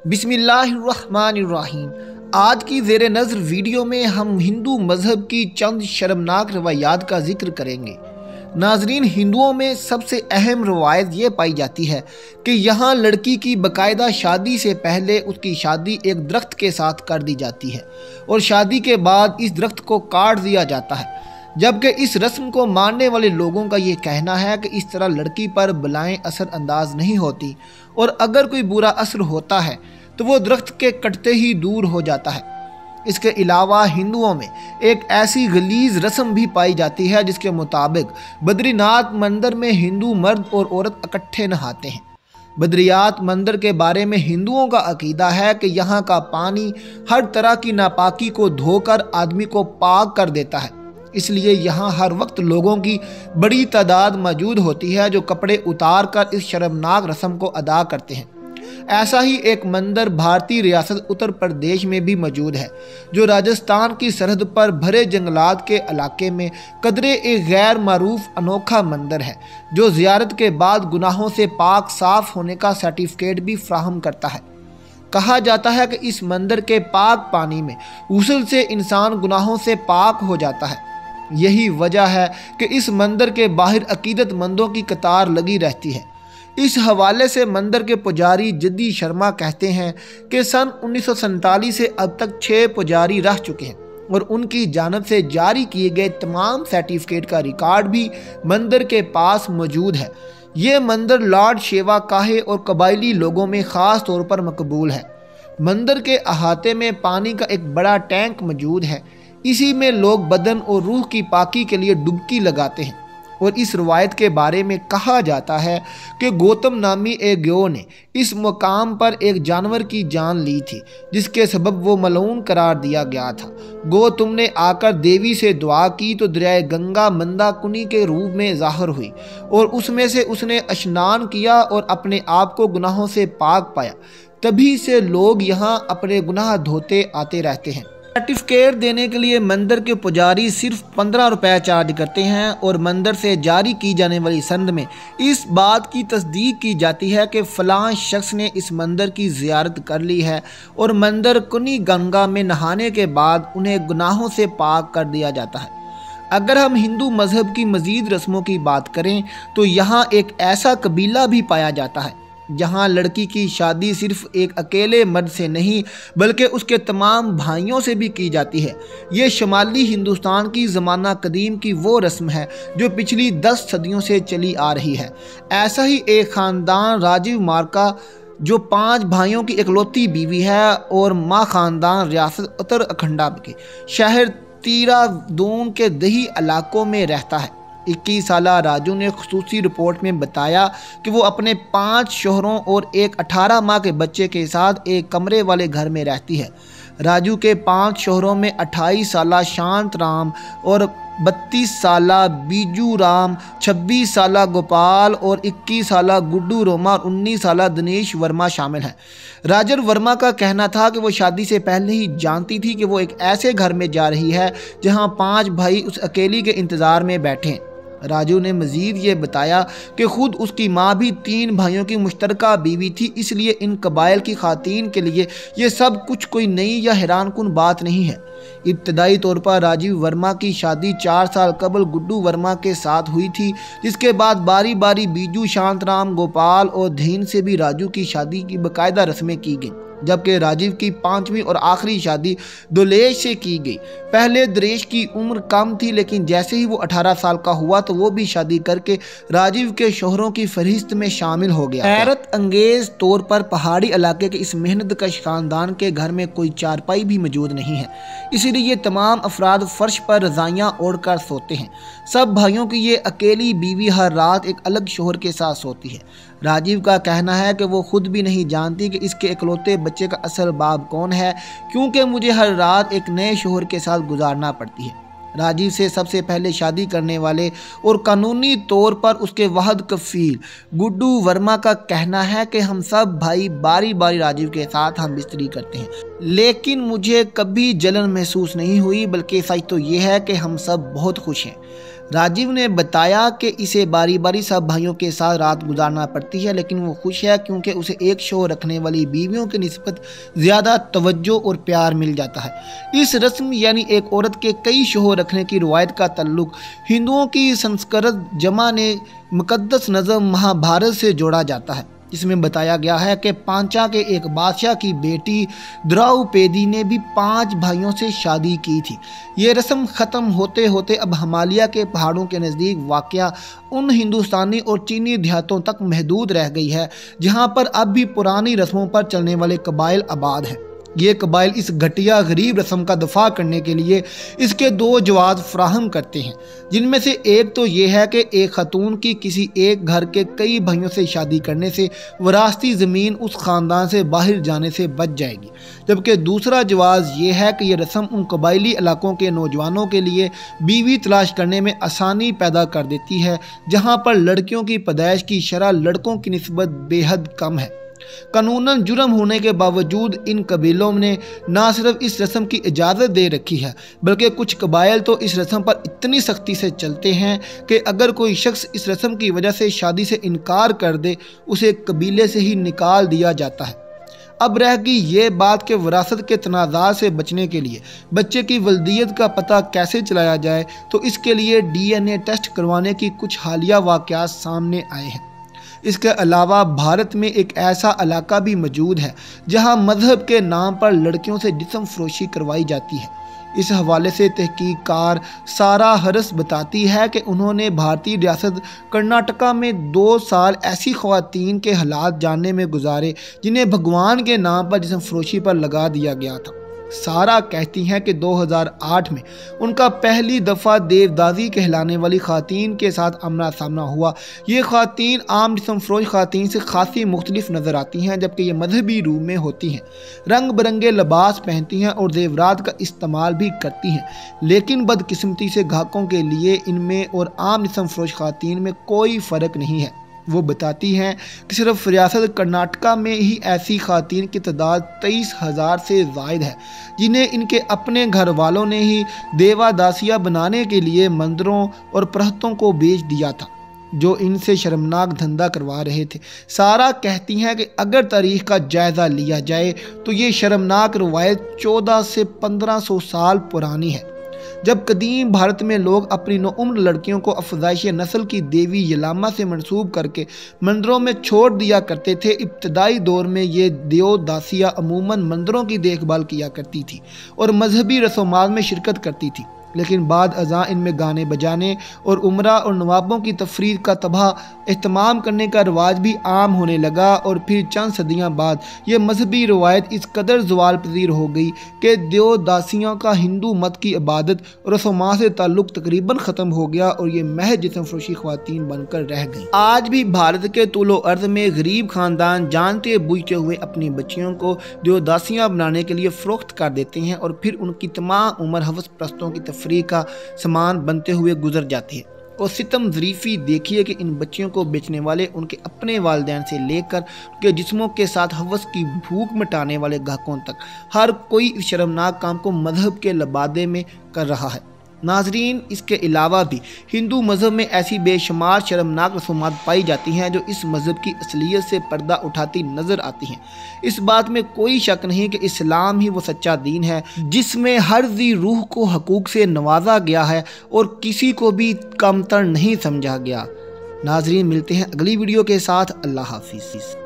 बिस्मिल्लाहिर्रहमानिर्रहीम। आज की ज़ेर नज़र वीडियो में हम हिंदू मज़हब की चंद शर्मनाक रवायात का जिक्र करेंगे। नाजरीन, हिंदुओं में सबसे अहम रवायत ये पाई जाती है कि यहाँ लड़की की बाकायदा शादी से पहले उसकी शादी एक दरख्त के साथ कर दी जाती है और शादी के बाद इस दरख्त को काट दिया जाता है, जबकि इस रस्म को मानने वाले लोगों का ये कहना है कि इस तरह लड़की पर बलाएं असर अंदाज नहीं होती और अगर कोई बुरा असर होता है तो वो दरख्त के कटते ही दूर हो जाता है। इसके अलावा हिंदुओं में एक ऐसी गलीज़ रस्म भी पाई जाती है जिसके मुताबिक बद्रीनाथ मंदिर में हिंदू मर्द और औरत इकट्ठे नहाते हैं। बद्रियात मंदिर के बारे में हिंदुओं का अकीदा है कि यहाँ का पानी हर तरह की नापाकी को धोकर आदमी को पाक कर देता है, इसलिए यहाँ हर वक्त लोगों की बड़ी तादाद मौजूद होती है जो कपड़े उतार कर इस शर्मनाक रस्म को अदा करते हैं। ऐसा ही एक मंदिर भारतीय रियासत उत्तर प्रदेश में भी मौजूद है, जो राजस्थान की सरहद पर भरे जंगलात के इलाके में कदरे एक गैर मारूफ अनोखा मंदिर है, जो ज़ियारत के बाद गुनाहों से पाक साफ होने का सर्टिफिकेट भी फ्राहम करता है। कहा जाता है कि इस मंदिर के पाक पानी में गुस्ल से इंसान गुनाहों से पाक हो जाता है। यही वजह है कि इस मंदिर के बाहर अकीदतमंदों की कतार लगी रहती है। इस हवाले से मंदिर के पुजारी जद्दी शर्मा कहते हैं कि सन 1947 से अब तक 6 पुजारी रह चुके हैं और उनकी जानब से जारी किए गए तमाम सर्टिफिकेट का रिकॉर्ड भी मंदिर के पास मौजूद है। ये मंदिर लॉर्ड शेवा काहे और कबायली लोगों में ख़ास तौर पर मकबूल है। मंदिर के अहाते में पानी का एक बड़ा टैंक मौजूद है, इसी में लोग बदन और रूह की पाकी के लिए डुबकी लगाते हैं। और इस रवायत के बारे में कहा जाता है कि गौतम नामी एक गिरोह ने इस मुकाम पर एक जानवर की जान ली थी, जिसके सबब वो मलऊन करार दिया गया था। गो तुमने आकर देवी से दुआ की तो दरियाए गंगा मंदा कुनी के रूप में ज़ाहिर हुई और उसमें से उसने स्नान किया और अपने आप को गुनाहों से पाक पाया। तभी से लोग यहाँ अपने गुनाह धोते आते रहते हैं। सर्टिफिकेट देने के लिए मंदिर के पुजारी सिर्फ 15 रुपये चार्ज करते हैं और मंदिर से जारी की जाने वाली सनद में इस बात की तस्दीक की जाती है कि फ़लाँ शख्स ने इस मंदिर की ज़ियारत कर ली है और मंदिर कुनी गंगा में नहाने के बाद उन्हें गुनाहों से पाक कर दिया जाता है। अगर हम हिंदू मज़हब की मज़ीद रस्मों की बात करें तो यहाँ एक ऐसा कबीला भी पाया जाता है जहाँ लड़की की शादी सिर्फ एक अकेले मर्द से नहीं बल्कि उसके तमाम भाइयों से भी की जाती है। ये शुमाली हिंदुस्तान की ज़माना कदीम की वो रस्म है जो पिछली 10 सदियों से चली आ रही है। ऐसा ही एक ख़ानदान राजीव मार्का, जो 5 भाइयों की इकलौती बीवी है, और माँ ख़ानदान रियासत उत्तर अखंडा के शहर तीरादून के दही इलाकों में रहता है। 21 साला राजू ने खुसूसी रिपोर्ट में बताया कि वो अपने 5 शोहरों और एक 18 माह के बच्चे के साथ एक कमरे वाले घर में रहती है। राजू के 5 शोहरों में 28 साला शांत राम और 32 साला बीजू राम, 26 साला गोपाल और 21 साला गुड्डू रोमा और 19 साला दिनेश वर्मा शामिल हैं। राजर वर्मा का कहना था कि वो शादी से पहले ही जानती थी कि वो एक ऐसे घर में जा रही है जहां 5 भाई उस अकेली के इंतज़ार में बैठे हैं। राजू ने मज़ीद ये बताया कि ख़ुद उसकी माँ भी 3 भाइयों की मुश्तरका बीवी थी, इसलिए इन कबाइल की ख़ातीन के लिए ये सब कुछ कोई नई या हैरानकुन बात नहीं है। इब्तदाई तौर पर राजीव वर्मा की शादी 4 साल कबल गुड्डू वर्मा के साथ हुई थी, जिसके बाद बारी बारी बीजू, शांतराम, गोपाल और धीन से भी राजू की शादी की बाकायदा रस्में की गईं, जबकि राजीव की 5वीं और आखिरी शादी दुलेश से की गई। पहले दरेश की उम्र कम थी, लेकिन जैसे ही वो 18 साल का हुआ तो वो भी शादी करके राजीव के शोहरों की फहरिस्त में शामिल हो गया। हैरत अंगेज तौर पर पहाड़ी इलाके के इस मेहनत कश खानदान के घर में कोई चारपाई भी मौजूद नहीं है, इसीलिए ये तमाम अफराद फर्श पर रज़ाइयाँ ओढ़ कर सोते हैं। सब भाइयों की ये अकेली बीवी हर रात एक अलग शोहर के साथ सोती है। राजीव का कहना है कि वो खुद भी नहीं जानती कि इसके इकलौते बच्चे का असल बाप कौन है, क्योंकि मुझे हर रात एक नए शोहर के साथ गुजारना पड़ती है। राजीव से सबसे पहले शादी करने वाले और कानूनी तौर पर उसके वाहद कफील गुड्डू वर्मा का कहना है कि हम सब भाई बारी बारी राजीव के साथ हम बिस्तरी करते हैं, लेकिन मुझे कभी जलन महसूस नहीं हुई, बल्कि सच तो ये है कि हम सब बहुत खुश हैं। راجیو نے بتایا کہ اسے باری باری سب بھائیوں کے ساتھ رات گزارنا پڑتی ہے، لیکن وہ خوش ہے کیونکہ اسے ایک شوہر رکھنے والی بیویوں کی نسبت زیادہ توجہ اور پیار مل جاتا ہے۔ اس رسم یعنی ایک عورت کے کئی شوہر رکھنے کی روایت کا تعلق ہندوؤں کی سنسکرت جمع نے مقدس نظم مہابھارت سے جوڑا جاتا ہے، جس میں بتایا گیا ہے کہ پانچا کے ایک بادشاہ کی بیٹی دراؤپیدی نے بھی 5 بھائیوں سے شادی کی تھی۔ یہ رسم ختم ہوتے ہوتے اب ہمالیہ کے پہاڑوں کے نزدیک واقع ان ہندوستانی اور چینی دیہاتوں تک محدود رہ گئی ہے جہاں پر اب بھی پرانی رسموں پر چلنے والے قبائل آباد ہیں۔ یہ قبائل اس گھٹیا غریب رسم کا دفاع کرنے کے لیے اس کے 2 جواز فراہم کرتے ہیں، جن میں سے ایک تو یہ ہے کہ ایک خاتون کی کسی ایک گھر کے کئی بھائیوں سے شادی کرنے سے وراثتی زمین اس خاندان سے باہر جانے سے بچ جائے گی، جبکہ دوسرا جواز یہ ہے کہ یہ رسم ان قبائلی علاقوں کے نوجوانوں کے لیے بیوی تلاش کرنے میں آسانی پیدا کر دیتی ہے جہاں پر لڑکیوں کی پیدائش کی شرح لڑکوں کی نسبت بے حد کم ہے۔ قانوناً جرم ہونے کے باوجود ان قبیلوں نے نہ صرف اس رسم کی اجازت دے رکھی ہے بلکہ کچھ قبائل تو اس رسم پر اتنی سختی سے چلتے ہیں کہ اگر کوئی شخص اس رسم کی وجہ سے شادی سے انکار کر دے اسے قبیلے سے ہی نکال دیا جاتا ہے۔ اب رہ گئی یہ بات کہ وراثت کے تنازعات سے بچنے کے لیے بچے کی ولدیت کا پتہ کیسے چلایا جائے، تو اس کے لیے DNA ٹیسٹ کروانے کی کچھ حالیہ واقعات سامنے آئے ہیں۔ اس کے علاوہ بھارت میں ایک ایسا علاقہ بھی موجود ہے جہاں مذہب کے نام پر لڑکیوں سے جسم فروشی کروائی جاتی ہے۔ اس حوالے سے تحقیق کار سارا ہرس بتاتی ہے کہ انہوں نے بھارتی ریاست کرناٹکا میں 2 سال ایسی خواتین کے حالات جاننے میں گزارے جنہیں بھگوان کے نام پر جسم فروشی پر لگا دیا گیا تھا۔ سارا کہتی ہیں کہ 2008 میں ان کا پہلی دفعہ دیوداسی کہلانے والی خواتین کے ساتھ آمنا سامنا ہوا۔ یہ خواتین عام جسم فروش خواتین سے خاصی مختلف نظر آتی ہیں، جبکہ یہ مذہبی روح میں ہوتی ہیں، رنگ برنگے لباس پہنتی ہیں اور زیورات کا استعمال بھی کرتی ہیں، لیکن بدقسمتی سے گاہکوں کے لیے ان میں اور عام جسم فروش خواتین میں کوئی فرق نہیں ہے۔ وہ بتاتی ہیں کہ صرف ریاست کرناٹکا میں ہی ایسی خواتین کی تعداد 23,000 سے زائد ہے جنہیں ان کے اپنے گھر والوں نے ہی دیوا داسیہ بنانے کے لیے مندروں اور پرہتوں کو بیچ دیا تھا جو ان سے شرمناک دھندا کروا رہے تھے۔ سارا کہتی ہیں کہ اگر تاریخ کا جائزہ لیا جائے تو یہ شرمناک روایت 1400 سے 1500 سال پرانی ہے۔ جب قدیم بھارت میں لوگ اپنی نوعمر لڑکیوں کو افزائش نسل کی دیوی یلاما سے منسوب کر کے مندروں میں چھوڑ دیا کرتے تھے، ابتدائی دور میں یہ دیو داسیہ عموماً مندروں کی دیکھ بھال کیا کرتی تھی اور مذہبی رسومات میں شرکت کرتی تھی، لیکن بعد ازاں ان میں گانے بجانے اور عمرہ اور نوابوں کی تفریح کا تباہ اہتمام کرنے کا رواج بھی عام ہونے لگا، اور پھر چند صدیاں بعد یہ مذہبی روایت اس قدر زوال پذیر ہو گئی کہ دیو داسیوں کا ہندو مت کی عبادت اور رسومات سے تعلق تقریباً ختم ہو گیا اور یہ محض جسم فروشی خواتین بن کر رہ گئیں۔ آج بھی بھارت کے طول و عرض میں غریب خاندان جانتے بوجھتے ہوئے اپنی بچیوں کو دیو داسیاں بنانے کے لیے فروخت کر دیتے ہیں اور پھر ان کی تمام عمر ہوس پرستوں کی تفریح کا سامان بنتے ہوئے گزر جاتی ہے۔ اور ستم ظریفی دیکھیے کہ ان بچیوں کو بیچنے والے ان کے اپنے والدین سے لے کر ان کے جسموں کے ساتھ ہوس کی بھوک مٹانے والے گاہکوں تک ہر کوئی اس شرمناک کام کو مذہب کے لبادے میں کر رہا ہے۔ ناظرین، اس کے علاوہ بھی ہندو مذہب میں ایسی بے شمار شرمناک رسومات پائی جاتی ہیں جو اس مذہب کی اصلیت سے پردہ اٹھاتی نظر آتی ہیں۔ اس بات میں کوئی شک نہیں کہ اسلام ہی وہ سچا دین ہے جس میں ہر ذی روح کو حقوق سے نوازا گیا ہے اور کسی کو بھی کمتر نہیں سمجھا گیا۔ ناظرین، ملتے ہیں اگلی ویڈیو کے ساتھ۔ اللہ حافظ۔